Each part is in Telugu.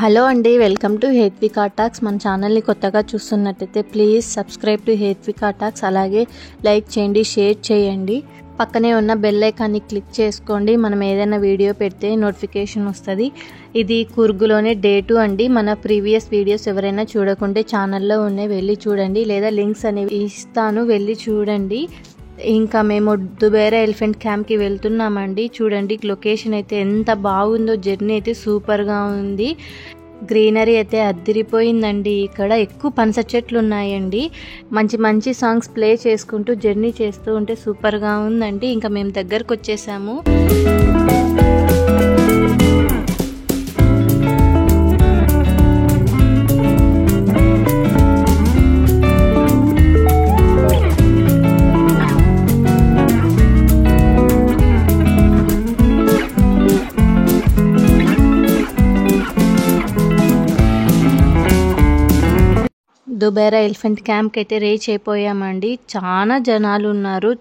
హలో అండి, వెల్కమ్ టు హేత్వికా టాక్స్. మన ఛానల్ని కొత్తగా చూస్తున్నట్టయితే please subscribe to Hethvika talks. అలాగే లైక్ చేయండి, షేర్ చేయండి. పక్కనే ఉన్న బెల్ ఐకాన్ని క్లిక్ చేసుకోండి. మనం ఏదైనా వీడియో పెడితే నోటిఫికేషన్ వస్తుంది. ఇది కూర్గులోనే డే 2 అండి. మన ప్రీవియస్ వీడియోస్ ఎవరైనా చూడకుంటే ఛానల్లో ఉన్నాయి, వెళ్ళి చూడండి. లేదా లింక్స్ అనేవి ఇస్తాను, వెళ్ళి చూడండి. ఇంకా మేము దుబేరా ఎలిఫెంట్ క్యాంప్కి వెళ్తున్నామండి. చూడండి లొకేషన్ అయితే ఎంత బాగుందో, జర్నీ అయితే సూపర్గా ఉంది. గ్రీనరీ అయితే అద్దిరిపోయిందండి. ఇక్కడ ఎక్కువ పనస చెట్లు ఉన్నాయండి. మంచి మంచి సాంగ్స్ ప్లే చేసుకుంటూ జర్నీ చేస్తూ ఉంటే సూపర్గా ఉందండి. ఇంకా మేము దగ్గరకు వచ్చేసాము. దుబేరా ఎలిఫెంట్ క్యాంప్కి అయితే రీచ్ అయిపోయామండి. చాలా జనాలు ఉన్నారు.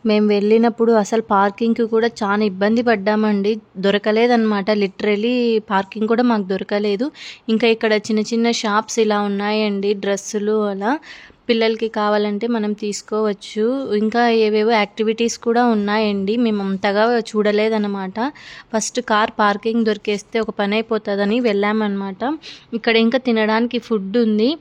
మేము వెళ్ళినప్పుడు అసలు పార్కింగ్కి కూడా చాలా ఇబ్బంది పడ్డామండి. దొరకలేదన్నమాట. లిటరలీ పార్కింగ్ కూడా మాకు దొరకలేదు. ఇంకా ఇక్కడ చిన్న చిన్న షాప్స్ ఇలా ఉన్నాయండి, డ్రెస్సులు అలా పిల్లలకి కావాలంటే మనం తీసుకోవచ్చు. ఇంకా ఏవేవో యాక్టివిటీస్ కూడా ఉన్నాయండి. మేము అంతగా చూడలేదన్నమాట. ఫస్ట్ కార్ పార్కింగ్ దొరికేస్తే ఒక పని అయిపోతుందని వెళ్ళామన్నమాట. ఇక్కడ ఇంకా తినడానికి ఫుడ్ ఉంది.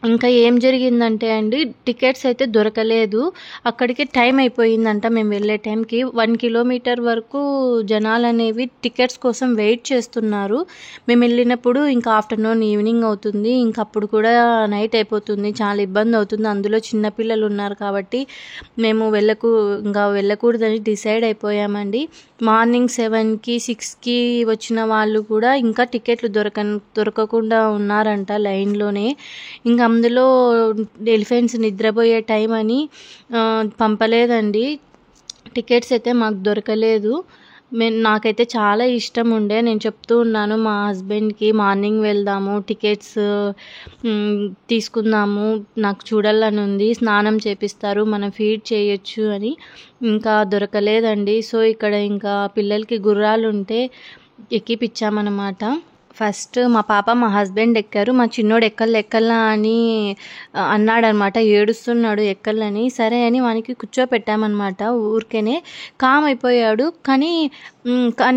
ఇంకా ఏం జరిగిందంటే అండి, టికెట్స్ అయితే దొరకలేదు. అక్కడికి టైం అయిపోయిందంట. మేము వెళ్ళే టైంకి 1 కిలోమీటర్ వరకు జనాలు అనేవి టికెట్స్ కోసం వెయిట్ చేస్తున్నారు. మేము వెళ్ళినప్పుడు ఇంకా ఆఫ్టర్నూన్ ఈవినింగ్ అవుతుంది. ఇంకా అప్పుడు కూడా నైట్ అయిపోతుంది. చాలా ఇబ్బంది అవుతుంది. అందులో చిన్నపిల్లలు ఉన్నారు కాబట్టి మేము వెళ్ళకూడదని డిసైడ్ అయిపోయామండి. మార్నింగ్ 7కి 6కి వచ్చిన వాళ్ళు కూడా ఇంకా టికెట్లు దొరకకుండా ఉన్నారంట లైన్లోనే. ఇంకా అందులో ఎలిఫెంట్స్ నిద్రపోయే టైం అని పంపలేదండి. టికెట్స్ అయితే మాకు దొరకలేదు. నాకైతే చాలా ఇష్టం ఉండే. నేను చెప్తూ ఉన్నాను మా హస్బెండ్కి, మార్నింగ్ వెళ్దాము, టికెట్స్ తీసుకుందాము, నాకు చూడాలని ఉంది, స్నానం చేపిస్తారు, మనం ఫీడ్ చేయొచ్చు అని. ఇంకా దొరకలేదండి. సో ఇక్కడ ఇంకా పిల్లలకి గుర్రాలు ఉంటే ఎక్కిపిచ్చామన్నమాట. ఫస్ట్ మా పాప మా హస్బెండ్ ఎక్కారు. మా చిన్నోడు ఎక్కల్లా అని అన్నాడనమాట. ఏడుస్తున్నాడు ఎక్కలని. సరే అని వానికి కూర్చోపెట్టామన్నమాట. ఊరికేనే కామ్ అయిపోయాడు. కానీ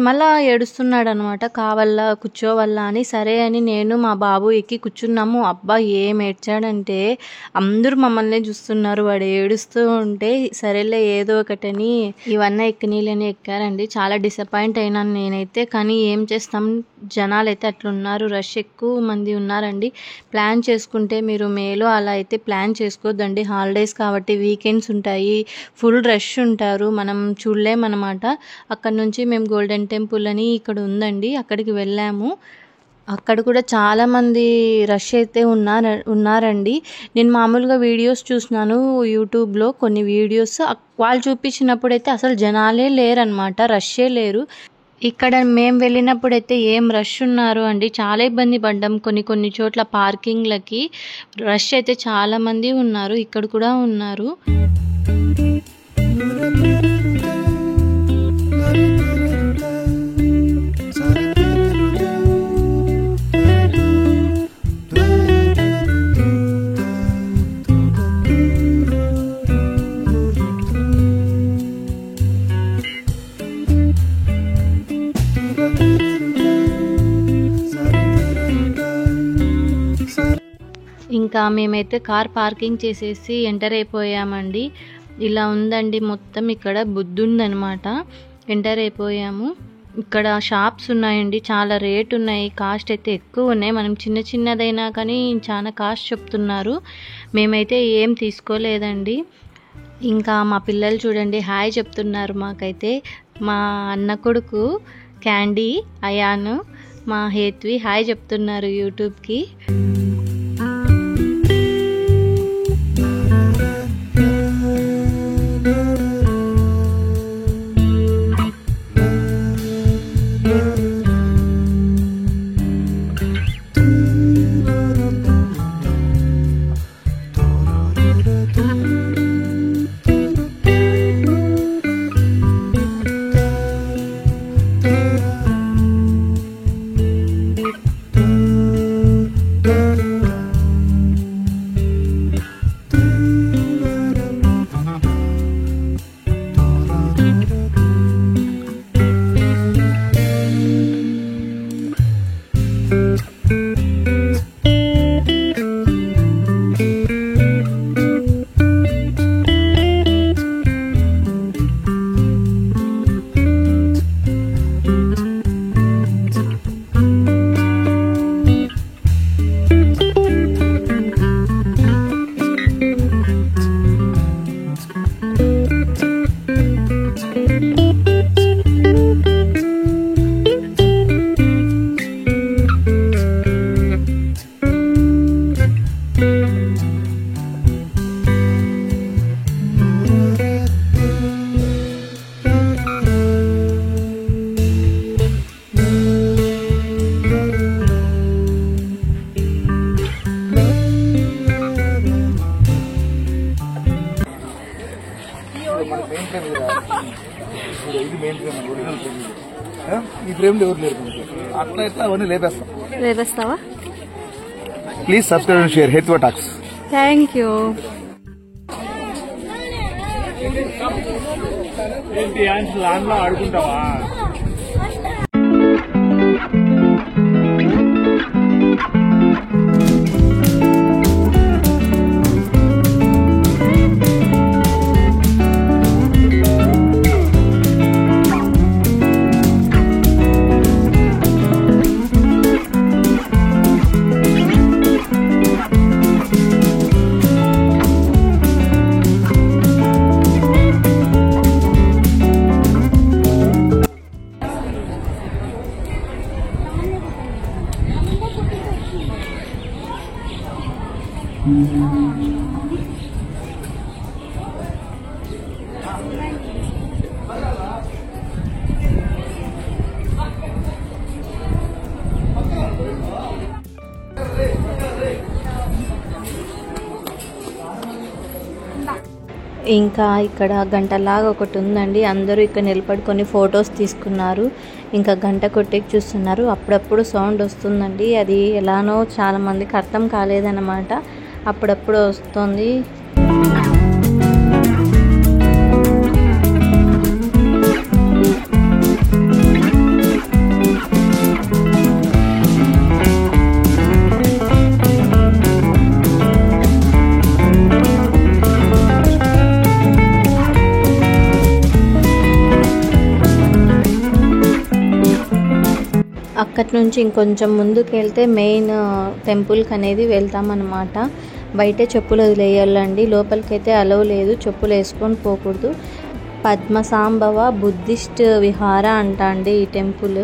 మళ్ళా ఏడుస్తున్నాడు అనమాట. కావల్లా కూర్చోవల్లా అని. సరే అని నేను మా బాబు ఎక్కి కూర్చున్నాము. అబ్బా ఏం ఏడ్చాడంటే అందరూ మమ్మల్ని చూస్తున్నారు వాడు ఏడుస్తూ ఉంటే. సరేలే ఏదో ఒకటని ఇవన్నీ ఎక్కనీళ్ళని ఎక్కారండి. చాలా డిసప్పాయింట్ అయినాను నేనైతే. కానీ ఏం చేస్తాం, జనాలు అయితే అట్లున్నారు, రష్ ఎక్కువ మంది ఉన్నారండి. ప్లాన్ చేసుకుంటే మీరు మేలో అలా అయితే ప్లాన్ చేసుకోవద్దండి. హాలిడేస్ కాబట్టి వీకెండ్స్ ఉంటాయి, ఫుల్ రష్ ఉంటారు, మనం చూడలేమన్నమాట. అక్కడ నుంచి మేము గోల్డెన్ టెంపుల్ అని ఇక్కడ ఉందండి, అక్కడికి వెళ్ళాము. అక్కడ కూడా చాలామంది రష్ అయితే ఉన్నారండి. నేను మామూలుగా వీడియోస్ చూసినాను యూట్యూబ్లో, కొన్ని వీడియోస్ వాళ్ళు చూపించినప్పుడు అయితే అసలు జనాలే లేరనమాట, రష్ే లేరు. ఇక్కడ మేము వెళ్ళినప్పుడైతే ఏం రష్ ఉన్నారు అండి. చాలా ఇబ్బంది పడ్డాం. కొన్ని చోట్ల పార్కింగ్లకి రష్ అయితే చాలా మంది ఉన్నారు. ఇక్కడ కూడా ఉన్నారు. ఇంకా మేమైతే కార్ పార్కింగ్ చేసేసి ఎంటర్ అయిపోయామండి. ఇలా ఉందండి మొత్తం. ఇక్కడ బుద్ధుందనమాట. ఎంటర్ అయిపోయాము. ఇక్కడ షాప్స్ ఉన్నాయండి, చాలా రేట్ ఉన్నాయి, కాస్ట్ అయితే ఎక్కువ ఉన్నాయి. మనం చిన్నదైనా కానీ చాలా కాస్ట్ చెప్తున్నారు. మేమైతే ఏం తీసుకోలేదండి. ఇంకా మా పిల్లలు చూడండి హాయ్ చెప్తున్నారు మాకైతే. మా అన్న కొడుకు క్యాండీ, అయాను, మా హేత్వి హాయ్ చెప్తున్నారు యూట్యూబ్కి. ఫ్రేమ్లు ఎవరు లేరు అట్లా ఇట్లా అవన్నీ లేపేస్తావా? Please subscribe and share health talks. Thank you. ఆడుకుంటావా? ఇంకా ఇక్కడ గంటలాగా ఒకటి ఉందండి. అందరూ ఇక్కడ నిలబడుకొని ఫొటోస్ తీసుకున్నారు. ఇంకా గంట కొట్టేకి చూస్తున్నారు. అప్పుడప్పుడు సౌండ్ వస్తుందండి. అది ఎలానో చాలా మందికి అర్థం కాలేదన్నమాట. అప్పుడప్పుడు వస్తుంది. అక్కడి నుంచి ఇంకొంచెం ముందుకు వెళ్తే మెయిన్ టెంపుల్కి అనేది వెళ్తామన్నమాట. బయటే చెప్పులు వదిలేయాలండి, లోపలికైతే అలౌ లేదు, చెప్పులు వేసుకొని పోకూడదు. పద్మసాంబవ బుద్ధిస్ట్ విహార అంట అండి ఈ టెంపుల్.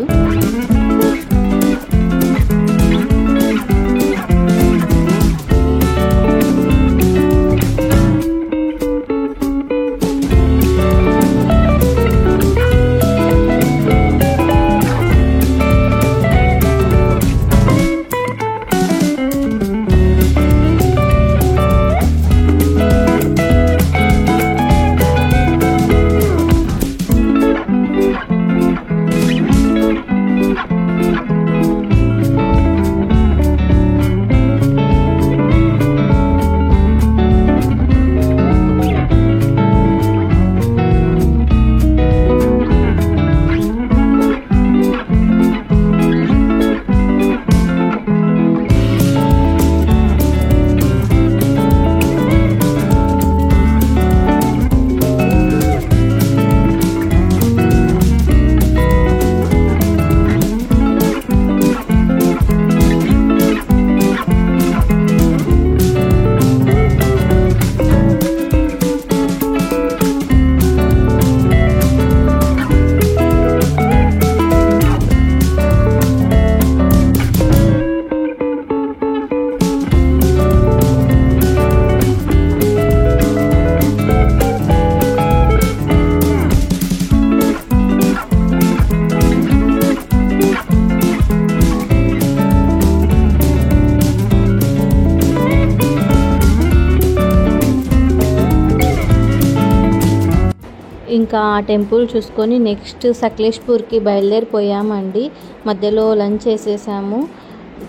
ఇంకా ఆ టెంపుల్ చూసుకొని నెక్స్ట్ సకలేష్పూర్కి బయలుదేరిపోయామండి. మధ్యలో లంచ్ చేసేసాము.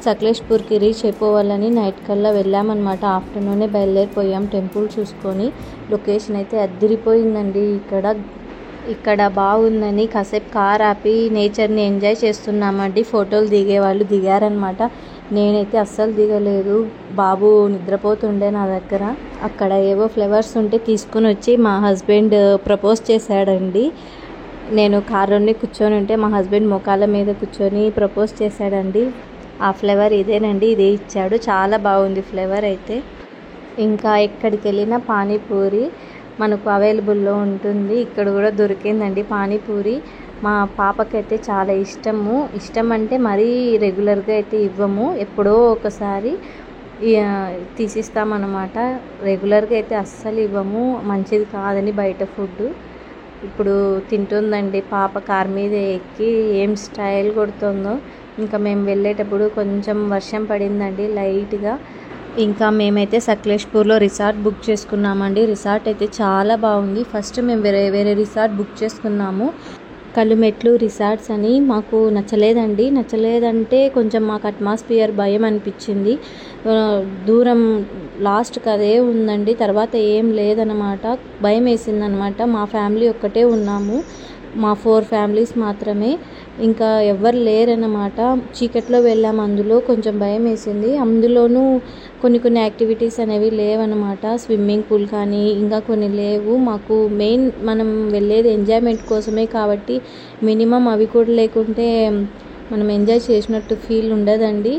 సకలేష్పూర్కి రీచ్ అయిపోవాలని నైట్ కల్లా వెళ్ళామన్నమాట. ఆఫ్టర్నూనే బయలుదేరిపోయాం టెంపుల్ చూసుకొని. లొకేషన్ అయితే అద్దిరిపోయిందండి. ఇక్కడ బాగుందని కాసేపు కార్ ఆపి నేచర్ని ఎంజాయ్ చేస్తున్నామండి. ఫోటోలు దిగేవాళ్ళు దిగారనమాట. నేనైతే అస్సలు దిగలేదు, బాబు నిద్రపోతుండే నా దగ్గర. అక్కడ ఏవో ఫ్లవర్స్ ఉంటే తీసుకుని వచ్చి మా హస్బెండ్ ప్రపోజ్ చేశాడండి. నేను కారులోనే కూర్చొని ఉంటే మా హస్బెండ్ మోకాళ్ళ మీద కూర్చొని ప్రపోజ్ చేశాడండి. ఆ ఫ్లేవర్ ఇదేనండి, ఇదే ఇచ్చాడు. చాలా బాగుంది ఫ్లేవర్ అయితే. ఇంకా ఎక్కడికి వెళ్ళినా పానీపూరి మనకు అవైలబుల్లో ఉంటుంది. ఇక్కడ కూడా దొరికిందండి పానీపూరి. మా పాపకైతే చాలా ఇష్టం అంటే మరీ రెగ్యులర్గా అయితే ఇవ్వము, ఎప్పుడో ఒకసారి తీసిస్తామన్నమాట. రెగ్యులర్గా అయితే అస్సలు ఇవ్వము, మంచిది కాదని బయట ఫుడ్. ఇప్పుడు తింటుందండి పాప కార్ మీద ఎక్కి, ఏం స్టైల్ కొడుతుందో. ఇంకా మేము వెళ్ళేటప్పుడు కొంచెం వర్షం పడిందండి లైట్గా. ఇంకా మేమైతే సకలేష్పూర్లో రిసార్ట్ బుక్ చేసుకున్నామండి. రిసార్ట్ అయితే చాలా బాగుంది. ఫస్ట్ మేము వేరే రిసార్ట్ బుక్ చేసుకున్నాము. కలుమెట్లు రిసార్ట్స్ అని మాకు నచ్చలేదంటే కొంచెం మాకు అట్మాస్ఫియర్ భయం అనిపించింది. దూరం లాస్ట్కి అదే ఉందండి, తర్వాత ఏం లేదన్నమాట. భయం వేసిందనమాట. మా ఫ్యామిలీ ఒక్కటే ఉన్నాము, మా 4 ఫ్యామిలీస్ మాత్రమే, ఇంకా ఎవ్వరు లేరన్నమాట. చీకట్లో వెళ్ళాము, అందులో కొంచెం భయం వేసింది. అందులోనూ కొన్ని యాక్టివిటీస్ అనేవి లేవన్నమాట. స్విమ్మింగ్ పూల్ కానీ ఇంకా కొన్ని లేవు. మాకు మెయిన్ మనం వెళ్ళేది ఎంజాయ్మెంట్ కోసమే కాబట్టి మినిమం అవి కూడా లేకుంటే మనం ఎంజాయ్ చేసినట్టు ఫీల్ ఉండదండి.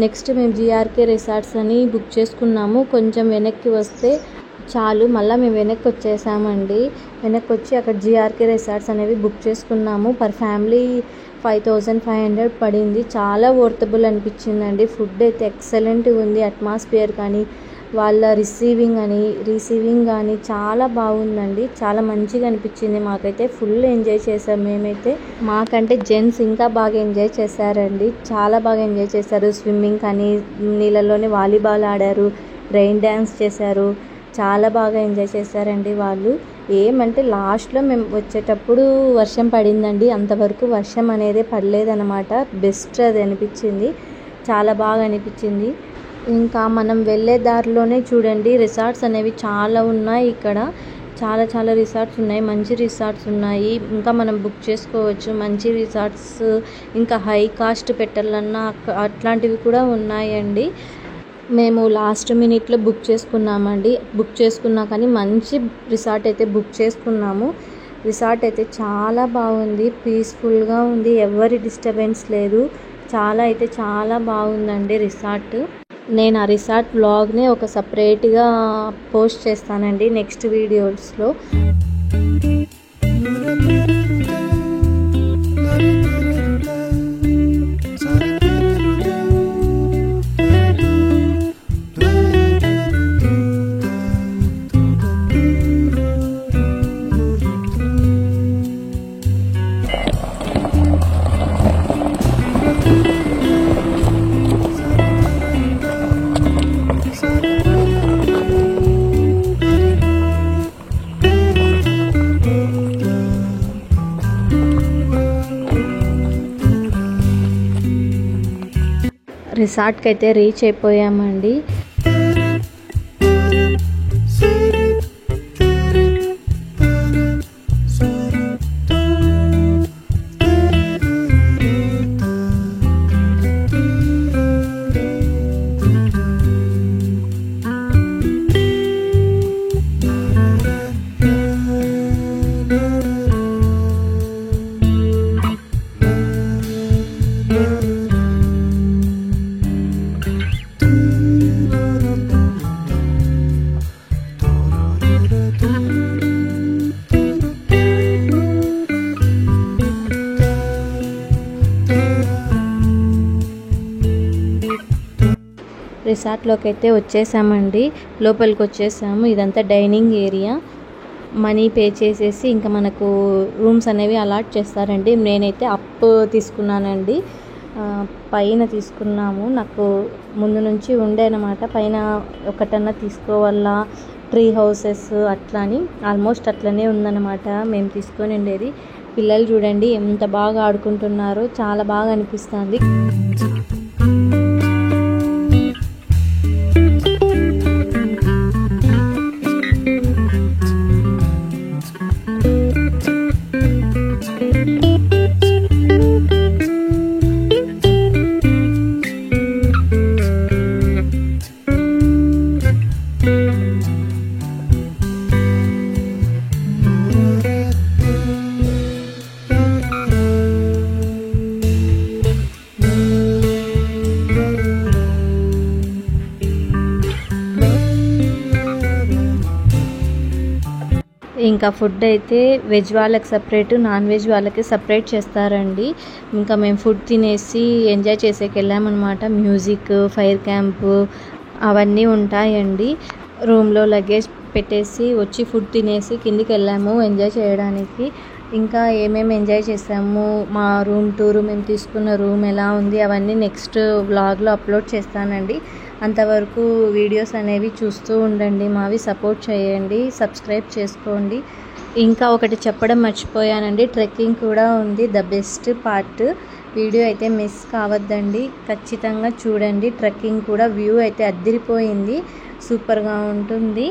నెక్స్ట్ మేము జీఆర్కే రిసార్ట్స్ అని బుక్ చేసుకున్నాము. కొంచెం వెనక్కి వస్తే చాలు, మళ్ళీ మేము వెనక్కి వచ్చేసామండి. వెనక్కి వచ్చి అక్కడ జీఆర్కే రిసార్ట్స్ అనేవి బుక్ చేసుకున్నాము. పర్ ఫ్యామిలీ 5500 పడింది. చాలా వర్తబుల్ అనిపించిందండి. ఫుడ్ అయితే ఎక్సలెంట్గా ఉంది. అట్మాస్ఫియర్ కానీ వాళ్ళ రిసీవింగ్ కానీ చాలా బాగుందండి. చాలా మంచిగా అనిపించింది మాకైతే. ఫుల్ ఎంజాయ్ చేసాం మేమైతే. మాకంటే జెంట్స్ ఇంకా బాగా ఎంజాయ్ చేశారండి, చాలా బాగా ఎంజాయ్ చేశారు. స్విమ్మింగ్ కానీ, నీళ్ళలోనే వాలీబాల్ ఆడారు, రెయిన్ డ్యాన్స్ చేశారు, చాలా బాగా ఎంజాయ్ చేశారండి వాళ్ళు. ఏమంటే లాస్ట్లో మేము వచ్చేటప్పుడు వర్షం పడిందండి, అంతవరకు వర్షం అనేది పడలేదన్నమాట. బెస్ట్ అది అనిపించింది, చాలా బాగా అనిపించింది. ఇంకా మనం వెళ్ళే దారిలోనే చూడండి రిసార్ట్స్ అనేవి చాలా ఉన్నాయి. ఇక్కడ చాలా రిసార్ట్స్ ఉన్నాయి, మంచి రిసార్ట్స్ ఉన్నాయి. ఇంకా మనం బుక్ చేసుకోవచ్చు మంచి రిసార్ట్స్. ఇంకా హై కాస్ట్ పెట్టాలన్నా అట్లాంటివి కూడా ఉన్నాయండి. మేము లాస్ట్ మినిట్లో బుక్ చేసుకున్నామండి. బుక్ చేసుకున్నా కానీ మంచి రిసార్ట్ అయితే బుక్ చేసుకున్నాము. రిసార్ట్ అయితే చాలా బాగుంది, పీస్ఫుల్గా ఉంది, ఎవరి డిస్టర్బెన్స్ లేదు. చాలా బాగుందండి రిసార్ట్. నేను ఆ రిసార్ట్ వ్లాగ్ని ఒక సపరేట్గా పోస్ట్ చేస్తానండి నెక్స్ట్ వీడియోస్లో. రిసార్ట్కి అయితే రీచ్ అయిపోయామండి. రిసార్ట్లోకి అయితే వచ్చేసామండి, లోపలికి వచ్చేసాము. ఇదంతా డైనింగ్ ఏరియా. మనీ పే చేసేసి ఇంకా మనకు రూమ్స్ అనేవి అలాట్ చేస్తారండి. నేనైతే అప్ తీసుకున్నానండి, పైన తీసుకున్నాము. నాకు ముందు నుంచి ఉండే అన్నమాట, పైన ఒకటన్నా తీసుకోవాలా, ట్రీ హౌసెస్ అట్లా అని. ఆల్మోస్ట్ అట్లనే ఉందన్నమాట మేము తీసుకొని ఉండేది. పిల్లలు చూడండి ఎంత బాగా ఆడుకుంటున్నారో, చాలా బాగా అనిపిస్తుంది. ఇంకా ఫుడ్ అయితే వెజ్ వాళ్ళకి సపరేట్, నాన్ వెజ్ వాళ్ళకి సపరేట్ చేస్తారండి. ఇంకా మేము ఫుడ్ తినేసి ఎంజాయ్ చేసేకి వెళ్ళామన్నమాట. మ్యూజిక్, ఫైర్ క్యాంప్ అవన్నీ ఉంటాయండి. రూమ్లో లగేజ్ పెట్టేసి వచ్చి ఫుడ్ తినేసి కిందికి వెళ్ళాము ఎంజాయ్ చేయడానికి. ఇంకా ఏమేమి ఎంజాయ్ చేసాము, మా రూమ్ టూరు, మేము తీసుకున్న రూమ్ ఎలా ఉంది అవన్నీ నెక్స్ట్ వ్లాగ్లో అప్లోడ్ చేస్తానండి. అంతవరకు వీడియోస్ అనేవి చూస్తూ ఉండండి, మావి సపోర్ట్ చేయండి, సబ్స్క్రైబ్ చేసుకోండి. ఇంకా ఒకటి చెప్పడం మర్చిపోయానండి, ట్రెక్కింగ్ కూడా ఉంది, ద బెస్ట్ పార్ట్. వీడియో అయితే మిస్ కావద్దండి, ఖచ్చితంగా చూడండి. ట్రెక్కింగ్ కూడా వ్యూ అయితే అద్దిరిపోయింది, సూపర్గా ఉంటుంది.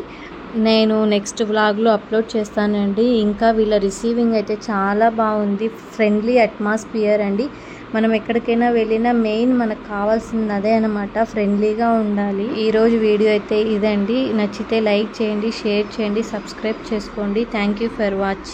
నేను నెక్స్ట్ వ్లాగ్లో అప్లోడ్ చేస్తానండి. ఇంకా వీళ్ళ రిసీవింగ్ అయితే చాలా బాగుంది, ఫ్రెండ్లీ అట్మాస్ఫియర్ అండి. మనం ఎక్కడికైనా వెళ్ళినా మెయిన్ మనకు కావాల్సింది అదే అనమాట, ఫ్రెండ్లీగా ఉండాలి. ఈరోజు వీడియో అయితే ఇదండి. నచ్చితే లైక్ చేయండి, షేర్ చేయండి, సబ్స్క్రైబ్ చేసుకోండి. Thank you for watching.